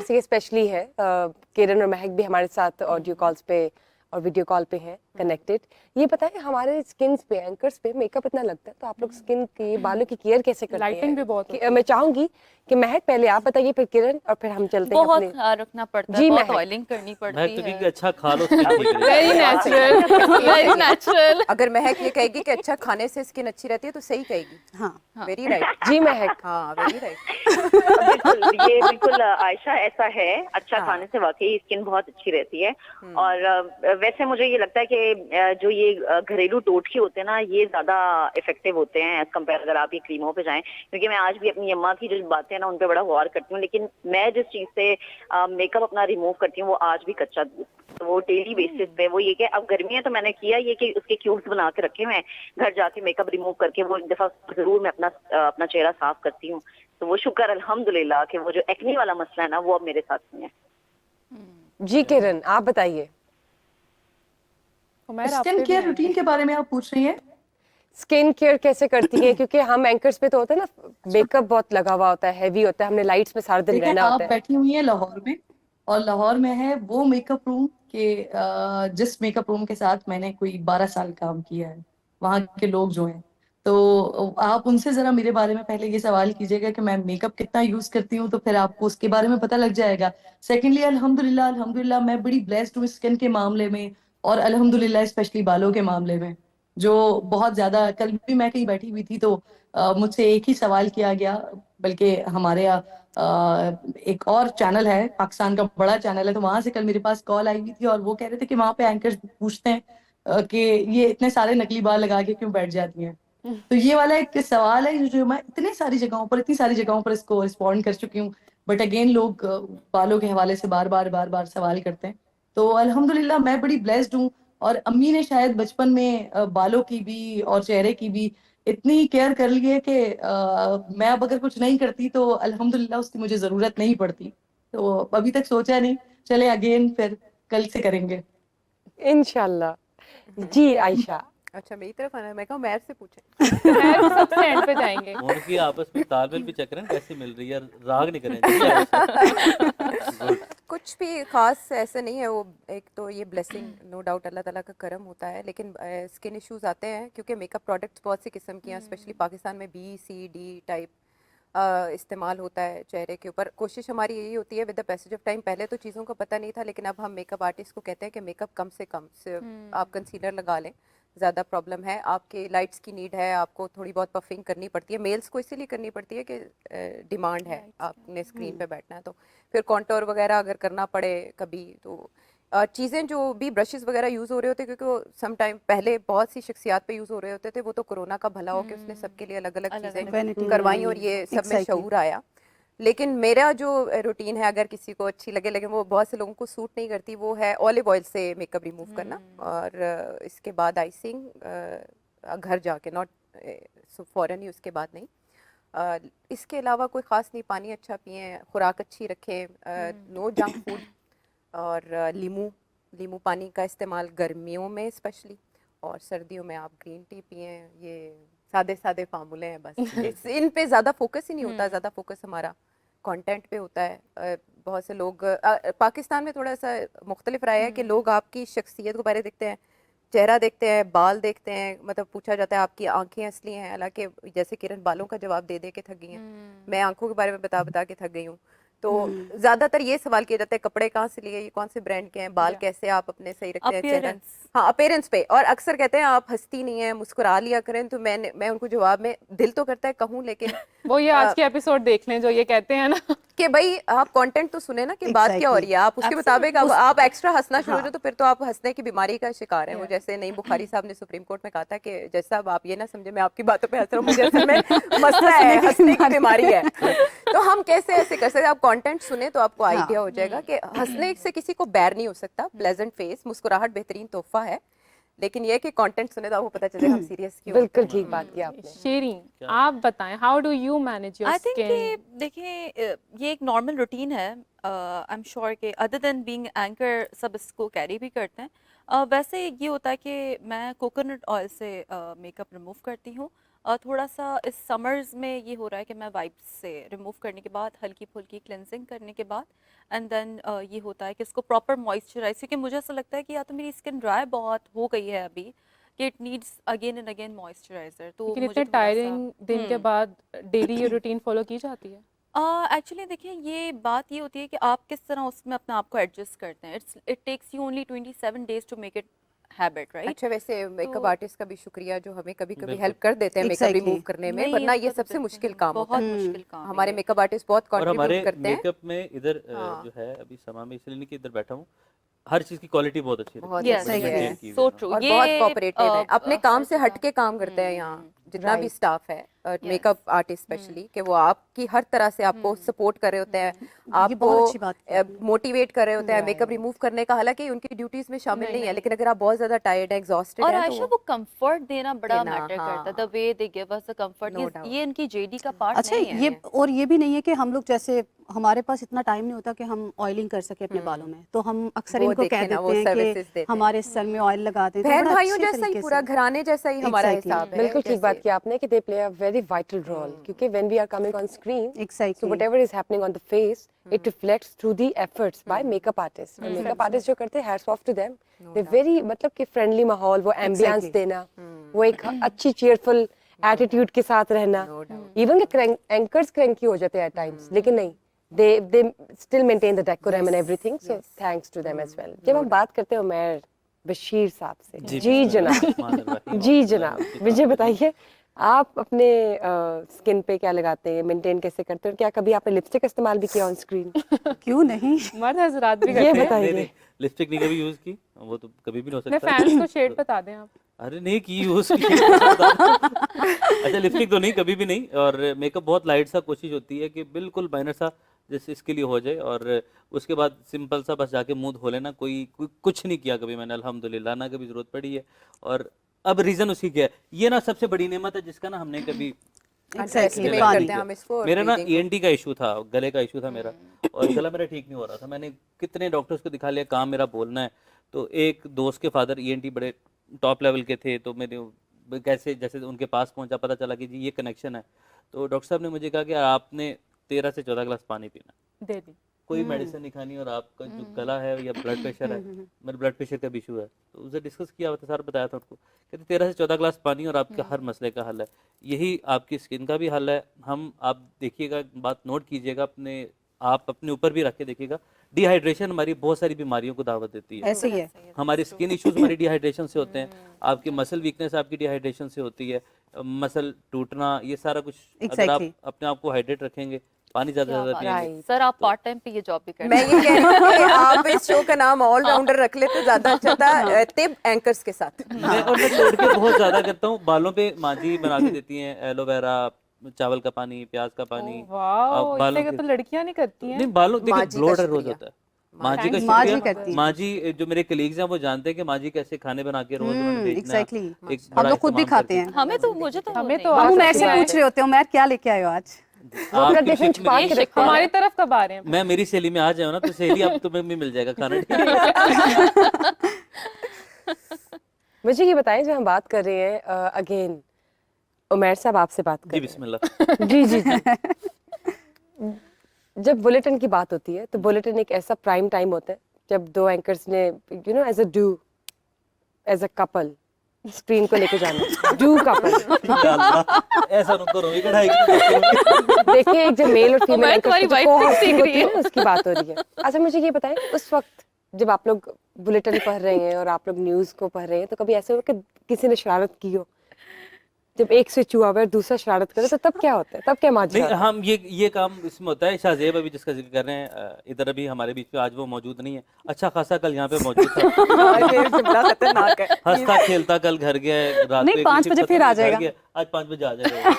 जैसे कि स्पेशली है किरण और महक भी हमारे साथ ऑडियो कॉल्स पे और वीडियो कॉल पे हैं कनेक्टेड। ये बताएं हमारे स्किन पे एंकर्स पे मेकअप इतना लगता है तो आप लोग स्किन की बालों की केयर कैसे करते हैं? लाइटिंग भी बहुत होती है। मैं चाहूंगी कि महक पहले आप बताइए फिर किरण और फिर हम चलते हैं बहुत अपने। ख्याल रखना पड़ता है, जी बहुत महक। ऑयलिंग करनी महक पड़ती तो है। क्योंकि अच्छा खा लो स्किन ठीक रहेगी। Very natural, very natural. अगर महक ये कहेगी कि अच्छा खाने से स्किन अच्छी रहती है तो सही कहेगी। हाँ, वेरी राइट। जी महक। हाँ, वेरी राइट। बिल्कुल, ये बिल्कुल आयशा ऐसा है, अच्छा हाँ। खाने से वाकई स्किन बहुत अच्छी रहती है। और वैसे मुझे ये लगता है कि जो ये घरेलू टोटके होते हैं ना, ये ज्यादा इफेक्टिव होते हैं एज कम्पेयर अगर आप ये क्रीमों पे जाएं। क्योंकि मैं आज भी अपनी अम्मा की जो बातें हैं ना, उन पे बड़ा गौर करती हूँ, लेकिन मैं जिस चीज से मेकअप अपना रिमूव करती हूँ वो आज भी कच्चा दूध, तो वो डेली बेसिस पे वो ये कि अब गर्मी है तो मैंने किया ये कि उसके क्यूब्स बना के रखे हुए हैं, घर जाके मेकअप रिमूव करके वो एक दफा जरूर मैं अपना चेहरा साफ करती हूँ। तो वो शुक्र अल्हम्दुलिल्लाह कि वो जो एक्ने वाला मसला है ना वो अब मेरे साथ नहीं है। जी किरण आप बताइए उमैर, आप स्किन पे भी केयर आएंगे। रूटीन के बारे में आप पूछ रही हैं? स्किन केयर कैसे करती है? क्योंकि हम एंकर्स पे तो होता है ना मेकअप बहुत लगा हुआ होता है, हैवी होता है, हमने लाइट्स में सारा दिन देखिए, रहना आप होता है। बैठी हुई हैं लाहौर में, और लाहौर में है वो मेकअप रूम के जिस मेकअप रूम के साथ मैंने कोई 12 साल काम किया है, वहाँ के लोग जो हैं, तो आप उनसे जरा मेरे बारे में पहले ये सवाल कीजिएगा कि मैं मेकअप कितना यूज करती हूँ, तो फिर आपको उसके बारे में पता लग जाएगा। सेकेंडली, अल्हम्दुलिल्लाह अल्हम्दुलिल्लाह मैं बड़ी ब्लेस्ड हूँ स्किन के मामले में, और अल्हम्दुलिल्लाह स्पेशली बालों के मामले में, जो बहुत ज्यादा। कल भी मैं कहीं बैठी हुई थी तो मुझसे एक ही सवाल किया गया, बल्कि हमारे यहाँ एक और चैनल है, पाकिस्तान का बड़ा चैनल है, तो वहां से कल मेरे पास कॉल आई हुई थी और वो कह रहे थे कि वहां पे एंकर्स पूछते हैं कि ये इतने सारे नकली बाल लगा के क्यों बैठ जाती हैं। तो ये वाला एक सवाल है जो मैं इतनी सारी जगहों पर इसको रिस्पॉन्ड कर चुकी हूँ, बट अगेन लोग बालों के हवाले से बार बार सवाल करते हैं। तो अल्हम्दुलिल्लाह मैं बड़ी ब्लेस्ड हूँ, और अम्मी ने शायद बचपन में बालों की भी और चेहरे की भी इतनी केयर कर ली है कि मैं अब अगर कुछ नहीं करती तो अल्हम्दुलिल्लाह उसकी मुझे जरूरत नहीं पड़ती। तो अभी तक सोचा नहीं, चले अगेन फिर कल से करेंगे। इंशाल्लाह। जी आयशा। अच्छा, मेरी तरफ आना है, मैं कहा मैर से पूछें। उमैर भी सबसे एंड पे जाएंगे। उनकी आपस में तालमेल भी चेक करें कैसे मिल रही है, राग नहीं करें। जी आयशा। गुड। कुछ भी खास ऐसे नहीं है, वो एक तो ये ब्लेसिंग नो डाउट अल्लाह ताला का करम होता है, लेकिन स्किन इश्यूज आते हैं क्योंकि मेकअप प्रोडक्ट्स बहुत सी किस्म की हैं, स्पेशली पाकिस्तान में BCD टाइप इस्तेमाल होता है चेहरे के ऊपर। कोशिश हमारी यही होती है with the passage of time, पहले तो चीज़ों का पता नहीं था, लेकिन अब हम मेकअप आर्टिस्ट को कहते हैं कि मेकअप कम से कम आप कंसीलर लगा लें, ज़्यादा प्रॉब्लम है, आपके लाइट्स की नीड है, आपको थोड़ी बहुत पफिंग करनी पड़ती है, मेल्स को इसीलिए करनी पड़ती है कि डिमांड है, आपने स्क्रीन पे बैठना है, तो फिर कॉन्टोर वगैरह अगर करना पड़े कभी तो चीज़ें जो भी ब्रशेस वगैरह यूज़ हो रहे होते, क्योंकि वो सम टाइम पहले बहुत सी शख्सियात पे यूज़ हो रहे होते थे, वो तो कोरोना का भला हो कि उसने सबके लिए अलग अलग चीज़ें Vanity करवाई और ये सब में exciting. शऊर आया। लेकिन मेरा जो रूटीन है, अगर किसी को अच्छी लगे, लेकिन वो बहुत से लोगों को सूट नहीं करती, वो है ऑलिव ऑयल से मेकअप रिमूव करना, और इसके बाद आइसिंग घर जाके, नॉट फौरन ही, उसके बाद नहीं। इसके अलावा कोई ख़ास नहीं, पानी अच्छा पिएं, खुराक अच्छी रखें, नो जंक फूड, और नींबू पानी का इस्तेमाल गर्मियों में स्पेशली, और सर्दियों में आप ग्रीन टी पिएं। ये सादे सादे फार्मूले हैं बस। इन पे ज़्यादा फोकस ही नहीं होता, ज़्यादा फोकस हमारा कंटेंट पे होता है। बहुत से लोग पाकिस्तान में थोड़ा सा मुख्तलिफ राय है कि लोग आपकी शख्सियत को पहले देखते हैं, चेहरा देखते हैं, बाल देखते हैं, मतलब पूछा जाता है आपकी आंखें असली हैं, हालांकि जैसे किरण बालों का जवाब दे दे के थक गई हैं, मैं आंखों के बारे में बता बता के थक गई हूँ। तो ज्यादातर ये सवाल किया जाता है कपड़े कहाँ से लिए, ये कौन से ब्रांड के हैं, बाल कैसे आप अपने सही रखते हैं, चेहरा, हाँ अपीयरेंस पे। और अक्सर कहते हैं आप हंसती नहीं है, मुस्कुरा लिया करें, तो मैं उनको जवाब में दिल तो करता है कहूँ, लेकिन वो ये आज के एपिसोड देख लें जो ये कहते हैं ना कि भाई आप कंटेंट तो सुने ना कि बात क्या हो रही है, आप उसके मुताबिक अब आप एक्स्ट्रा हंसना शुरू हो जाओ तो फिर तो आप हंसने की बीमारी का शिकार हैं। वो जैसे नईम बुखारी साहब ने सुप्रीम कोर्ट में कहा था कि जैसा अब आप ये ना समझे मैं आपकी बातों पे हंस रहा हूँ, मुझे असल में मसला है, हंसने की बीमारी है। तो हम कैसे ऐसे कर सकते हैं, आप कंटेंट सुने तो आपको आइडिया हो जाएगा कि हंसने से किसी को बैर नहीं हो सकता। प्लेजेंट फेस, मुस्कुराहट बेहतरीन तोहफा है, लेकिन ये कि कंटेंट सुने तो आपको पता चलेगा हम सीरियस क्यों। बिल्कुल ठीक बात की आपने। शीरीन, आप बताएं, how do you manage your I think skin? कि देखिए ये एक नॉर्मल रूटीन है। आई एम श्योर कि अदर देन बीइंग एंकर सब इसको कैरी भी करते हैं। वैसे ये होता है कि मैं कोकोनट ऑयल से मेकअप रिमूव करती हूँ। थोड़ा सा इस समर्स में ये हो रहा है कि मैं वाइप्स से रिमूव करने के बाद हल्की फुल्की क्लेंजिंग करने के बाद एंड देन ये होता है कि इसको प्रॉपर मॉइस्चराइज, क्योंकि मुझे ऐसा लगता है कि या तो मेरी स्किन ड्राई बहुत हो गई है अभी कि it needs again and again moisturiser. तो लेकिन मुझे इतने टायरिंग दिन के हम्म। बाद डेली ये रूटीन फॉलो की जाती है? एक्चुअली देखिए ये बात ये होती है कि आप किस तरह उसमें अपने आप को एडजस्ट करते हैं। It takes you only 27 days to make it habit, right? अच्छा, वैसे मेकअप तो- आर्टिस्ट का भी शुक्रिया जो हमें कभी कभी बिल्कुल। हेल्प कर देते हैं मेकअप Exactly. रिमूव करने में, नहीं, वरना ये उनका तो सबसे बिल्कुल मुश्किल काम होता बहुत है। मुश्किल काम है हमारे ये। मेकअप आर्टिस्ट बहुत और हमारे कंट्रीब्यूट करते हैं। मेकअप में इधर हाँ। जो है अभी समा में इसलिए नहीं कि इधर बैठा हूँ, हर चीज की क्वालिटी बहुत अच्छी बहुत रहती है, Yes, सही बड़ी है। maintain की हुई so है। true. और ये, बहुत कोऑपरेटिव है, अपने काम से हर हटके काम करते हैं यहाँ जितना भी Right. स्टाफ है, मेकअप आर्टिस्ट स्पेशली, कि वो आपकी हर तरह से आपको सपोर्ट कर रहे होते हैं, आपको बहुत अच्छी बात की मोटिवेट कर रहे होते हैं मेकअप रिमूव करने का। हालांकि उनकी ड्यूटीज में शामिल नहीं है, लेकिन अगर आप बहुत ज्यादा टायर्ड है, एग्जॉस्टेड और है, आयशा तो वो कंफर्ट देना बड़ा देना, मैटर हाँ। करता है, the way they give us the comfort. No doubt. ये इनकी जेडी का पार्ट अच्छा नहीं है। ये और ये भी नहीं है कि हम लोग जैसे हमारे पास इतना टाइम नहीं होता कि हम ऑयलिंग कर सके अपने बालों में, तो हम अक्सर वो इनको कह देखें ना, वो देते हैं services देते कि हैं। हमारे सर में ऑयल लगा दें, तो बहन बड़ा भाइयों अच्छे जैसा ही, तरीके पूरा से। घराने जैसा ही हमारा Exactly. हिसाब है। बिल्कुल ठीक बात कैसे- की आपने कि they play a very vital role, क्योंकि when we are coming on screen, so Exactly. whatever is happening on the face, it reflects through the efforts by makeup artists. और makeup artists जो करते हैं, hats off to them. They very मतलब कि friendly माहौल, वो ambience Exactly. देना, वो एक अच्छी cheerful attitude के साथ रहना. No doubt. Even the anchors cranky हो जाते हैं at times, लेकिन नहीं, they still maintain the decorum and everything. So thanks to them as well. जब हम बात करते हैं उमैर बशीर साहब से, जी जनाब, जी जनाब, मुझे बताइए आप अपने स्किन पे क्या लगाते हैं, मेंटेन कैसे करते हैं, और क्या कभी आपने लिपस्टिक इस्तेमाल भी किया ऑन स्क्रीन? क्यों नहीं? मर्द हजरात भी ये करते हैं। बताइए। नहीं, लिपस्टिक नहीं कभी यूज की, वो तो कभी भी नहीं हो अपने सकता। फैंस को शेड बता दें आप। अरे नहीं की यूज की। अच्छा लिपस्टिक तो नहीं, कभी भी नहीं। और मेकअप बहुत लाइट सा कोशिश होती है कि बिल्कुल माइनर सा जैसे इसके लिए हो जाए, और उसके बाद सिंपल सा बस जाके मुंह धो लेना। कुछ नहीं किया कभी मैंने, अल्हम्दुलिल्लाह, ना कभी जरूरत पड़ी है। और अब रीजन उसी के है, ये ना सबसे बड़ी नेमत है जिसका ना हमने कभी Exactly. Estimate पानी। करते हैं हम इसको। मेरा ना breathing को। ENT का इशू था, गले का इशू था मेरा, और गला मेरा ठीक नहीं हो रहा था। मैंने कितने डॉक्टर्स को दिखा लिया, काम मेरा बोलना है। तो एक दोस्त के फादर ENT बड़े टॉप लेवल के थे, तो मैंने कैसे जैसे उनके पास पहुंचा, पता चला कि जी ये कनेक्शन है। तो डॉक्टर साहब ने मुझे कहा कि आपने 13 से 14 गिलास पानी पीना है, दे दी। कोई मेडिसिन नहीं खानी, और आपका जो गला है या ब्लड प्रेशर है, मेरा ब्लड प्रेशर का भी इशू है। तो उसे डिस्कस किया, सारा बताया था उनको, कहते 13 से 14 गिलास पानी और आपका हर मसले का हल है। यही आपकी स्किन का भी हल है। आप देखिएगा, बात नोट कीजिएगा, आप अपने ऊपर भी रख के देखिएगा। डिहाइड्रेशन हमारी बहुत सारी बीमारियों को दावत देती है। ऐसे ही है। हमारे स्किन इश्यूज हमारी डिहाइड्रेशन से होते हैं, आपकी मसल वीकनेस आपकी डिहाइड्रेशन से होती है, मसल टूटना, ये सारा कुछ अगर आप Exactly. अपने आप को हाइड्रेट रखेंगे, पानी ज्यादा से ज्यादा पिएंगे। सर आप पार्ट टाइम पे ये जॉब भी करते मैं ये कह रही हूँ कि आप इस शो का नाम ऑलराउंडर रख ले तो ज्यादा अच्छा था, तिब एंकर्स के साथ। और मैं छोड़ के बहुत ज्यादा करता हूँ। बालों पे माजी बना के देती हैं, एलोवेरा, चावल का पानी, प्याज का पानी। वाओ, बालों इतने के- तो लड़कियां नहीं करती हैं। नहीं, बालों देखो माजी का ब्लोड रोज शुक्रिया। होता है। माजी का माजी शुक्रिया। करती है। माजी जो मेरे कलीग्स हैं वो जानते हैं कि माजी कैसे खाने बना के रोज रोज भेजना। exactly. एक हम बड़ा लोग खुद भी इस्तेमाल खाते करके। हैं। हमें तो मुझे तो हमें नहीं। तो हम आप उमैर सबसे से आए पूछ रहे होते हैं, उमैर क्या लेके आए हो आज? वो अपना आपकी टिफिन शिफ्ट छुपा में- के रखा है। हमारी तरफ कब आ रहे हैं? मैं मेरी सहेली में आ जाऊँ ना, तो सहेली अब तुम्हें भी मिल जाएगा खाना। ठीक है? मुझे ये बताएं, जो हम बात कर रहे हैं अगेन, उमैर साहब आपसे बात कर जी रहे हैं। बिस्मिल्लाह। जी जी जी। जब बुलेटिन की बात होती है तो बुलेटिन एक ऐसा प्राइम टाइम होता है जब दो एंकर्स ने एज अ कपल स्क्रीन को लेके जाना, डू कपल। ऐसा उनको रोई कढ़ाई की। देखिए, एक जो मेल और फीमेल मैं एंकर्स तुम्हारी की जो wife co-hosting सीख होती रही है है। ना, उसकी बात हो रही है। अच्छा मुझे ये बताएं, उस वक्त जब आप लोग बुलेटिन पढ़ रहे हैं और आप लोग न्यूज़ को पढ़ रहे हैं, तो कभी ऐसे हो कि किसी ने शरारत की हो, जब एक स्विच हुआ हुआ है दूसरा शरारत करे, तो तब क्या होता है, तब क्या माजरा नहीं, होता है? हम ये काम इसमें होता है। शाहजेब अभी जिसका जिक्र कर रहे हैं, इधर अभी हमारे बीच में आज वो मौजूद नहीं है। अच्छा खासा कल यहाँ पे मौजूद था, ये जुमला खतरनाक है। हंसता खेलता कल घर गया, रात नहीं, को 5 बजे फिर आ जाएगा। आज 5 बजे आ जाएगा।